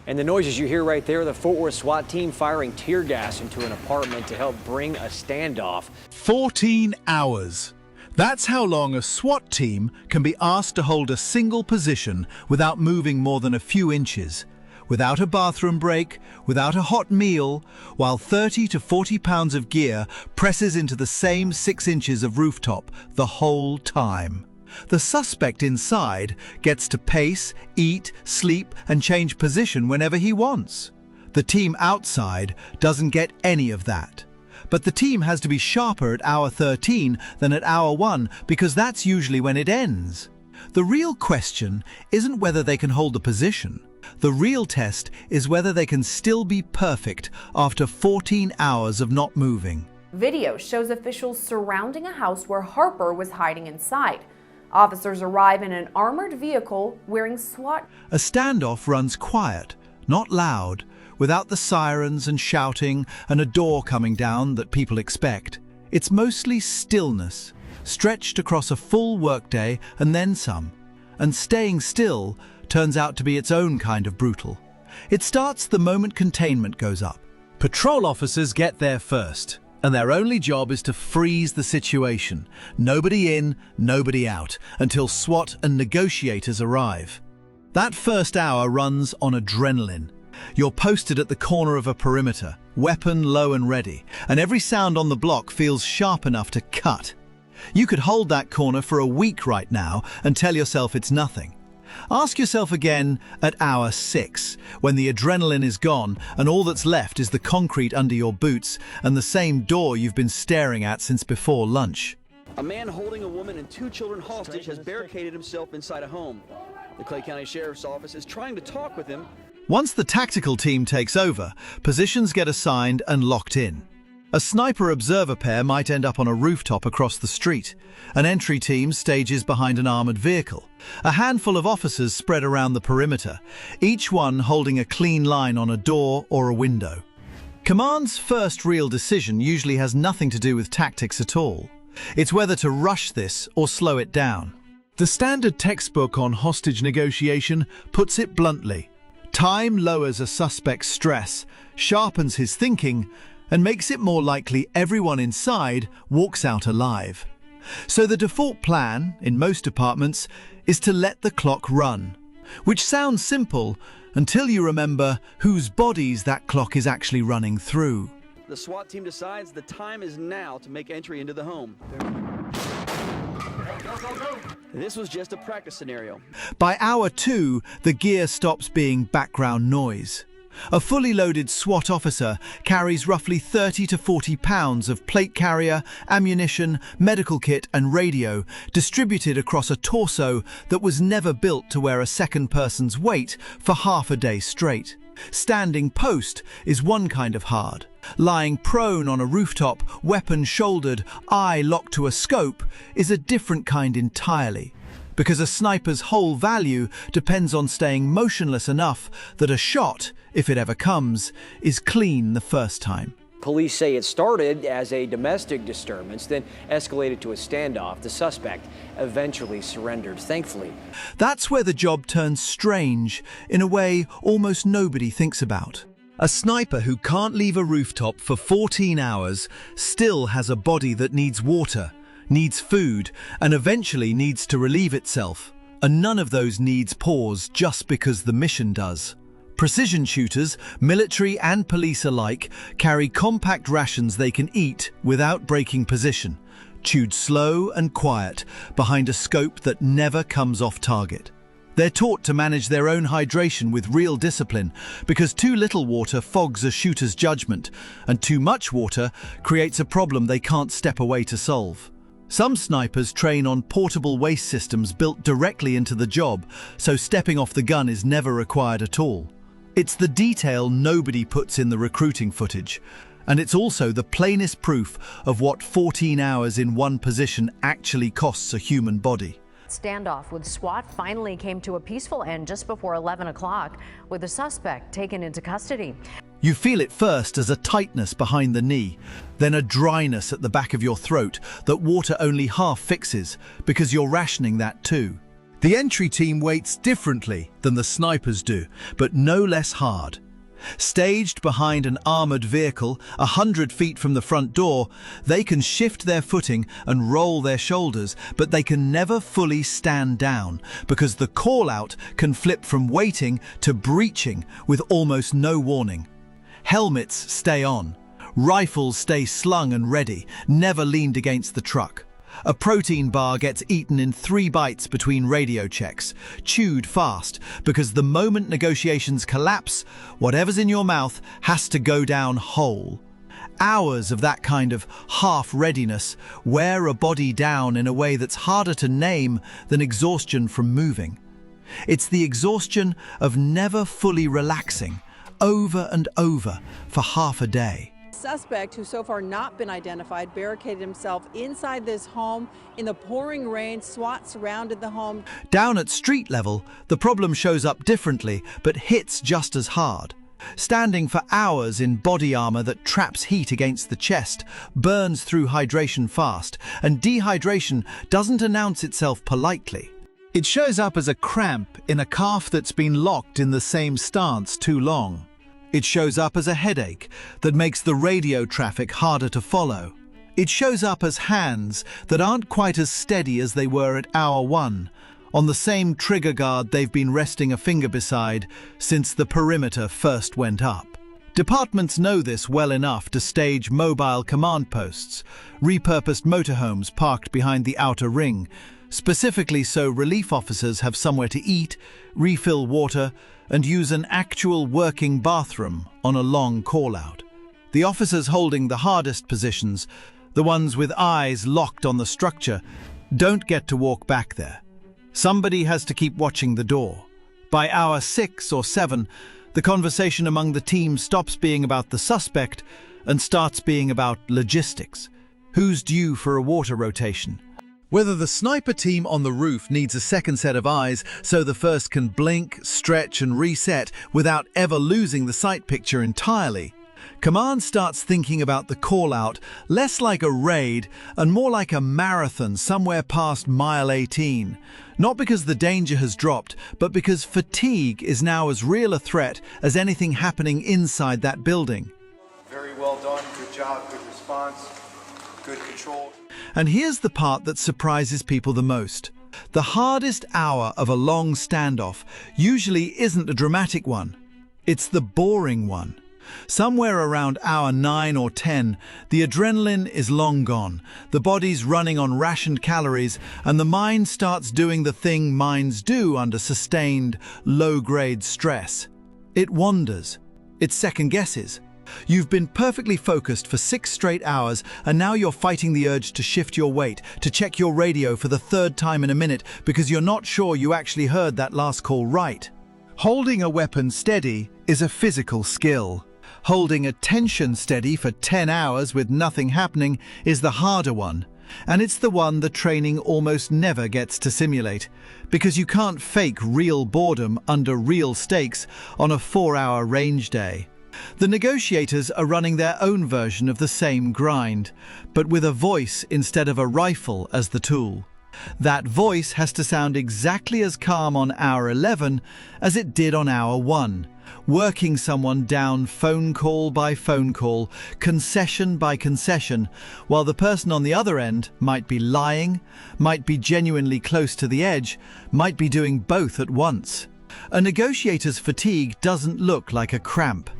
And the noises you hear right there, the Fort Worth SWAT team firing tear gas into an apartment to help bring a standoff. 14 hours. That's how long a SWAT team can be asked to hold a single position without moving more than a few inches, without a bathroom break, without a hot meal, while 30 to 40 pounds of gear presses into the same 6 inches of rooftop the whole time. The suspect inside gets to pace, eat, sleep, and change position whenever he wants. The team outside doesn't get any of that. But the team has to be sharper at hour 13 than at hour 1 because that's usually when it ends. The real question isn't whether they can hold the position. The real test is whether they can still be perfect after 14 hours of not moving. Video shows officials surrounding a house where Harper was hiding inside. Officers arrive in an armored vehicle wearing SWAT. A standoff runs quiet, not loud, without the sirens and shouting and a door coming down that people expect. It's mostly stillness, stretched across a full workday and then some. And staying still turns out to be its own kind of brutal. It starts the moment containment goes up. Patrol officers get there first, and their only job is to freeze the situation. Nobody in, nobody out, until SWAT and negotiators arrive. That first hour runs on adrenaline. You're posted at the corner of a perimeter, weapon low and ready, and every sound on the block feels sharp enough to cut. You could hold that corner for a week right now and tell yourself it's nothing. Ask yourself again at hour 6, when the adrenaline is gone and all that's left is the concrete under your boots and the same door you've been staring at since before lunch. A man holding a woman and 2 children hostage has barricaded himself inside a home. The Clay County Sheriff's Office is trying to talk with him. Once the tactical team takes over, positions get assigned and locked in. A sniper observer pair might end up on a rooftop across the street. An entry team stages behind an armored vehicle. A handful of officers spread around the perimeter, each one holding a clean line on a door or a window. Command's first real decision usually has nothing to do with tactics at all. It's whether to rush this or slow it down. The standard textbook on hostage negotiation puts it bluntly. Time lowers a suspect's stress, sharpens his thinking, and makes it more likely everyone inside walks out alive. So the default plan, in most departments, is to let the clock run, which sounds simple until you remember whose bodies that clock is actually running through. The SWAT team decides the time is now to make entry into the home. This was just a practice scenario. By hour 2, the gear stops being background noise. A fully loaded SWAT officer carries roughly 30 to 40 pounds of plate carrier, ammunition, medical kit and radio distributed across a torso that was never built to wear a second person's weight for half a day straight. Standing post is one kind of hard. Lying prone on a rooftop, weapon shouldered, eye locked to a scope, is a different kind entirely. Because a sniper's whole value depends on staying motionless enough that a shot, if it ever comes, is clean the first time. Police say it started as a domestic disturbance, then escalated to a standoff. The suspect eventually surrendered, thankfully. That's where the job turns strange, in a way almost nobody thinks about. A sniper who can't leave a rooftop for 14 hours still has a body that needs water, needs food, and eventually needs to relieve itself. And none of those needs pause just because the mission does. Precision shooters, military and police alike, carry compact rations they can eat without breaking position, chewed slow and quiet behind a scope that never comes off target. They're taught to manage their own hydration with real discipline because too little water fogs a shooter's judgment, and too much water creates a problem they can't step away to solve. Some snipers train on portable waste systems built directly into the job, so stepping off the gun is never required at all. It's the detail nobody puts in the recruiting footage, and it's also the plainest proof of what 14 hours in one position actually costs a human body. Standoff with SWAT finally came to a peaceful end just before 11 o'clock, with the suspect taken into custody. You feel it first as a tightness behind the knee, then a dryness at the back of your throat that water only half fixes because you're rationing that too. The entry team waits differently than the snipers do, but no less hard. Staged behind an armored vehicle 100 feet from the front door, they can shift their footing and roll their shoulders, but they can never fully stand down because the call-out can flip from waiting to breaching with almost no warning. Helmets stay on. Rifles stay slung and ready, never leaned against the truck. A protein bar gets eaten in 3 bites between radio checks, chewed fast, because the moment negotiations collapse, whatever's in your mouth has to go down whole. Hours of that kind of half-readiness wear a body down in a way that's harder to name than exhaustion from moving. It's the exhaustion of never fully relaxing, over and over for half a day. Suspect, who so far not been identified, barricaded himself inside this home in the pouring rain. SWAT surrounded the home. Down at street level, the problem shows up differently, but hits just as hard. Standing for hours in body armor that traps heat against the chest, burns through hydration fast, and dehydration doesn't announce itself politely. It shows up as a cramp in a calf that's been locked in the same stance too long. It shows up as a headache that makes the radio traffic harder to follow. It shows up as hands that aren't quite as steady as they were at hour 1, on the same trigger guard they've been resting a finger beside since the perimeter first went up. Departments know this well enough to stage mobile command posts, repurposed motorhomes parked behind the outer ring, specifically so relief officers have somewhere to eat, refill water, and use an actual working bathroom on a long call-out. The officers holding the hardest positions, the ones with eyes locked on the structure, don't get to walk back there. Somebody has to keep watching the door. By hour 6 or 7, the conversation among the team stops being about the suspect and starts being about logistics. Who's due for a water rotation? Whether the sniper team on the roof needs a second set of eyes so the first can blink, stretch and reset without ever losing the sight picture entirely. Command starts thinking about the call-out less like a raid and more like a marathon somewhere past mile 18. Not because the danger has dropped, but because fatigue is now as real a threat as anything happening inside that building. Very well done, good job, good response, good control. And here's the part that surprises people the most. The hardest hour of a long standoff usually isn't a dramatic one. It's the boring one. Somewhere around hour 9 or 10, the adrenaline is long gone, the body's running on rationed calories, and the mind starts doing the thing minds do under sustained, low-grade stress. It wanders. It second-guesses. You've been perfectly focused for 6 straight hours, and now you're fighting the urge to shift your weight, to check your radio for the 3rd time in a minute because you're not sure you actually heard that last call right. Holding a weapon steady is a physical skill. Holding attention steady for 10 hours with nothing happening is the harder one, and it's the one the training almost never gets to simulate, because you can't fake real boredom under real stakes on a 4-hour range day. The negotiators are running their own version of the same grind, but with a voice instead of a rifle as the tool. That voice has to sound exactly as calm on hour 11 as it did on hour 1, working someone down phone call by phone call, concession by concession, while the person on the other end might be lying, might be genuinely close to the edge, might be doing both at once. A negotiator's fatigue doesn't look like a cramp.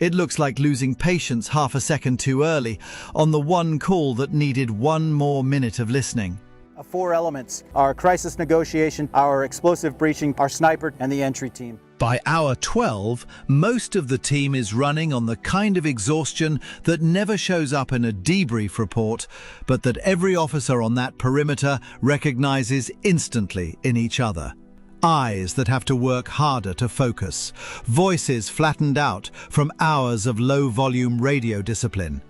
It looks like losing patience half a second too early on the one call that needed 1 more minute of listening. 4 elements: our crisis negotiation, our explosive breaching, our sniper, and the entry team. By hour 12, most of the team is running on the kind of exhaustion that never shows up in a debrief report, but that every officer on that perimeter recognizes instantly in each other. Eyes that have to work harder to focus, voices flattened out from hours of low-volume radio discipline,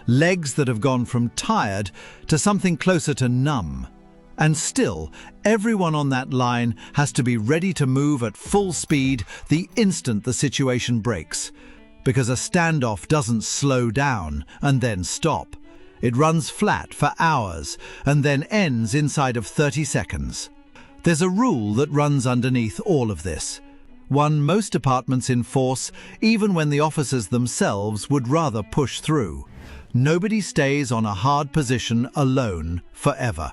legs that have gone from tired to something closer to numb. And still, everyone on that line has to be ready to move at full speed the instant the situation breaks, because a standoff doesn't slow down and then stop. It runs flat for hours and then ends inside of 30 seconds. There's a rule that runs underneath all of this. One most departments enforce, even when the officers themselves would rather push through. Nobody stays on a hard position alone forever.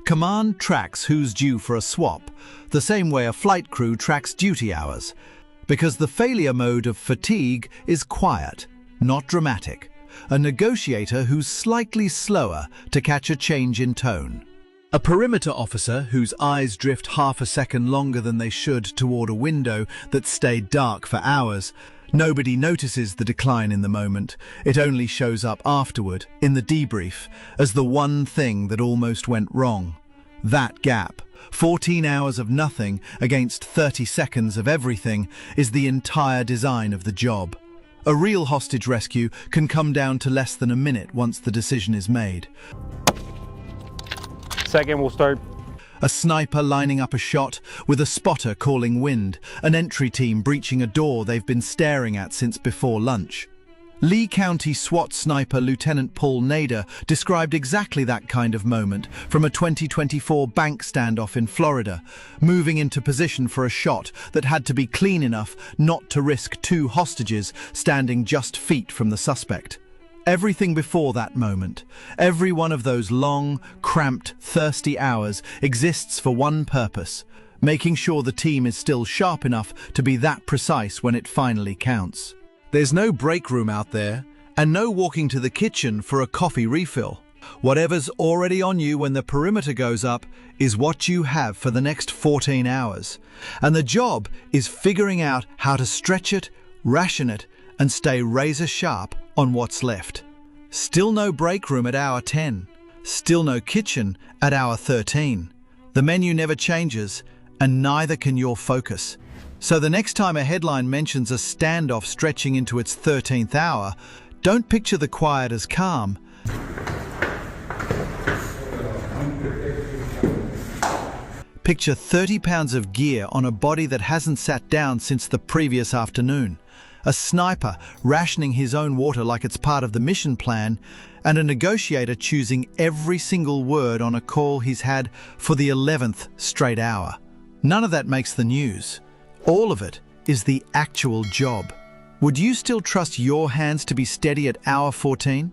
Command tracks who's due for a swap, the same way a flight crew tracks duty hours. Because the failure mode of fatigue is quiet, not dramatic. A negotiator who's slightly slower to catch a change in tone. A perimeter officer whose eyes drift half a second longer than they should toward a window that stayed dark for hours. Nobody notices the decline in the moment. It only shows up afterward, in the debrief, as the one thing that almost went wrong. That gap, 14 hours of nothing against 30 seconds of everything, is the entire design of the job. A real hostage rescue can come down to less than a minute once the decision is made. Second, we'll start. A sniper lining up a shot with a spotter calling wind, an entry team breaching a door they've been staring at since before lunch. Lee County SWAT sniper Lieutenant Paul Nader described exactly that kind of moment from a 2024 bank standoff in Florida, moving into position for a shot that had to be clean enough not to risk 2 hostages standing just feet from the suspect. Everything before that moment, every one of those long, cramped, thirsty hours exists for one purpose: making sure the team is still sharp enough to be that precise when it finally counts. There's no break room out there, and no walking to the kitchen for a coffee refill. Whatever's already on you when the perimeter goes up is what you have for the next 14 hours. And the job is figuring out how to stretch it, ration it, and stay razor sharp on what's left. Still no break room at hour 10. Still no kitchen at hour 13. The menu never changes, and neither can your focus. So the next time a headline mentions a standoff stretching into its 13th hour, don't picture the quiet as calm. Picture 30 pounds of gear on a body that hasn't sat down since the previous afternoon. A sniper rationing his own water like it's part of the mission plan, and a negotiator choosing every single word on a call he's had for the 11th straight hour. None of that makes the news. All of it is the actual job. Would you still trust your hands to be steady at hour 14?